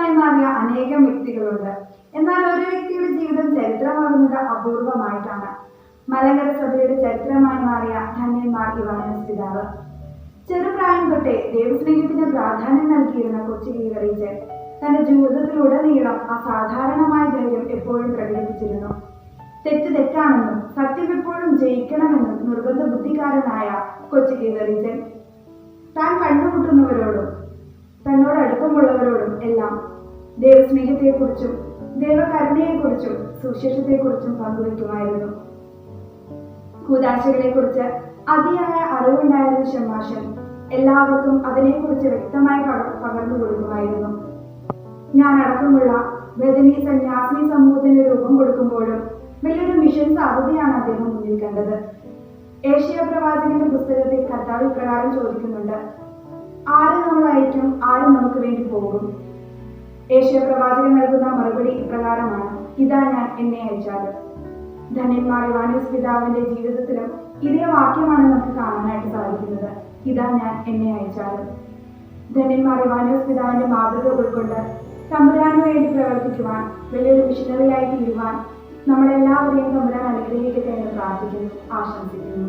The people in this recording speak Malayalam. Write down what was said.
ചരിത്രമായി മാറിയ അനേകം വ്യക്തികളുണ്ട്. എന്നാൽ ഒരു വ്യക്തിയുടെ ജീവിതം ചരിത്രമാകുന്നത് അപൂർവമായിട്ടാണ്. മലങ്കര സഭയുടെ ചരിത്രമായി മാറിയ ധന്യന്മാർ ഇവാനിയോസ് പിതാവ്. ചെറുപ്രായം തൊട്ടേ ദൈവസ്നേഹത്തിന് പ്രാധാന്യം നൽകിയിരുന്ന കൊച്ചു ഗീവറീച്ചൻ തന്റെ ജീവിതത്തിലുടനീളം അസാധാരണമായ ധൈര്യം എപ്പോഴും പ്രകടിപ്പിച്ചിരുന്നു. തെറ്റ് തെറ്റാണെന്നും സത്യം എപ്പോഴും ജയിക്കണമെന്നും നിർബന്ധ ബുദ്ധിക്കാരനായ കൊച്ചു ഗീവറീച്ചൻ താൻ കണ്ടുമുട്ടുന്നവരോടും തന്നോട് അടുപ്പമുള്ളവരോടും എല്ലാം ദൈവസ്നേഹത്തെക്കുറിച്ചും ദൈവകരുണയെക്കുറിച്ചും സുവിശേഷത്തെക്കുറിച്ചും പങ്കുവയ്ക്കുമായിരുന്നു. കൂദാശകളെക്കുറിച്ച് അതിയായ അറിവുണ്ടായിരുന്ന ശമാശൻ എല്ലാവർക്കും അതിനെക്കുറിച്ച് വ്യക്തമായി പകർന്നു കൊടുക്കുമായിരുന്നു. ഞാൻ അടക്കമുള്ള ബദനി സന്യാസിനി സമൂഹത്തിന് രൂപം കൊടുക്കുമ്പോഴും വലിയൊരു മിഷൻ സാധ്യതയാണ് അദ്ദേഹം മുന്നിൽ കണ്ടത്. ഏഷ്യ പ്രവാചകന്റെ പുസ്തകത്തിൽ കർത്താവ് ഇപ്രകാരം ചോദിക്കുന്നുണ്ട്: ആര് നമ്മളായിട്ടും ആരും നമുക്ക് വേണ്ടി പോകും? ഏഷ്യ പ്രവാചകൻ നൽകുന്ന മറുപടി ഇപ്രകാരമാണ്: ഇതാ ഞാൻ, എന്നെ അയച്ചാലും. ധന്യന്മാർ ഇവാനിയോസ് പിതാവിന്റെ ജീവിതത്തിലും ഇതേ വാക്യമാണ് നമുക്ക് കാണാനായിട്ട് സാധിക്കുന്നത്. ഇതാ ഞാൻ, എന്നെ അയച്ചാലും. ധന്യന്മാർ ഇവാനിയോസ് പിതാവിന്റെ മാതൃക ഉൾക്കൊണ്ട് തമ്പുരാന് വേണ്ടി പ്രവർത്തിക്കുവാൻ, വലിയൊരു മിഷനറിയായി തീരുവാൻ നമ്മളെല്ലാവരെയും തമ്പുരാൻ അനുഗ്രഹിക്കട്ടെ എന്ന് പ്രാർത്ഥിക്കുന്നു, ആശംസിക്കുന്നു.